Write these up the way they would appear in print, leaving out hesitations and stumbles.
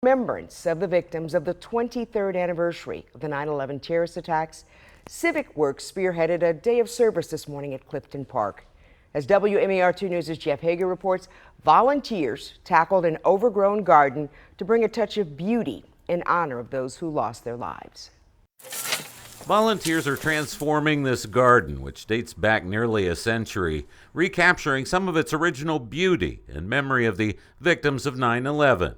Remembrance of the victims of the 23rd anniversary of the 9/11 terrorist attacks, Civic Works spearheaded a day of service this morning at Clifton Park. As WMAR2 News' Jeff Hager reports, volunteers tackled an overgrown garden to bring a touch of beauty in honor of those who lost their lives. Volunteers are transforming this garden, which dates back nearly a century, recapturing some of its original beauty in memory of the victims of 9/11.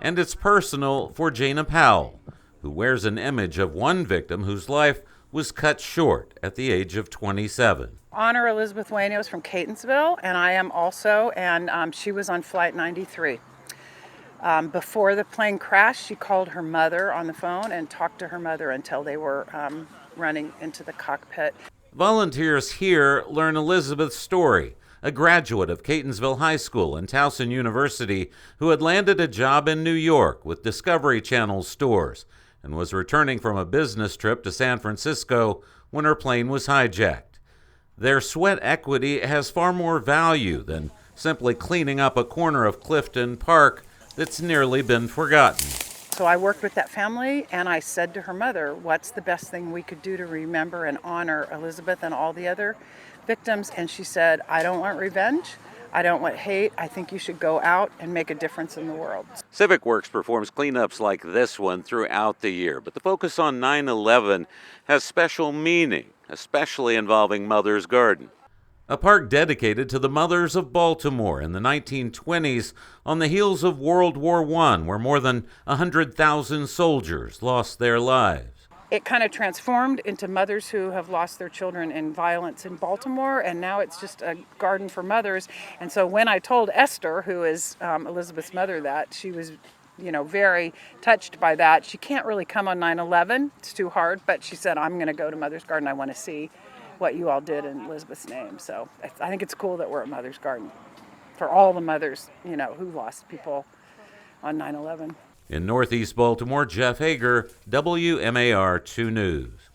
And it's personal for Jayna Powell, who wears an image of one victim whose life was cut short at the age of 27. Honor Elizabeth Wainio is from Catonsville, and I am also, and she was on Flight 93. Before the plane crashed, she called her mother on the phone and talked to her mother until they were running into the cockpit. Volunteers here learn Elizabeth's story, a graduate of Catonsville High School and Towson University who had landed a job in New York with Discovery Channel stores and was returning from a business trip to San Francisco when her plane was hijacked. Their sweat equity has far more value than simply cleaning up a corner of Clifton Park that's nearly been forgotten. So I worked with that family, and I said to her mother, what's the best thing we could do to remember and honor Elizabeth and all the other victims? And she said, I don't want revenge. I don't want hate. I think you should go out and make a difference in the world. Civic Works performs cleanups like this one throughout the year, but the focus on 9/11 has special meaning, especially involving Mother's Garden, a park dedicated to the mothers of Baltimore in the 1920s on the heels of World War I, where more than 100,000 soldiers lost their lives. It kind of transformed into mothers who have lost their children in violence in Baltimore, and now it's just a garden for mothers. And so when I told Esther, who is Elizabeth's mother, that, she was very touched by that. She can't really come on 9/11, it's too hard, but she said, I'm going to go to Mother's Garden. I want to see what you all did in Elizabeth's name. So I think it's cool that we're at Mother's Garden for all the mothers, who lost people on 9/11. In Northeast Baltimore, Jeff Hager, WMAR 2 News.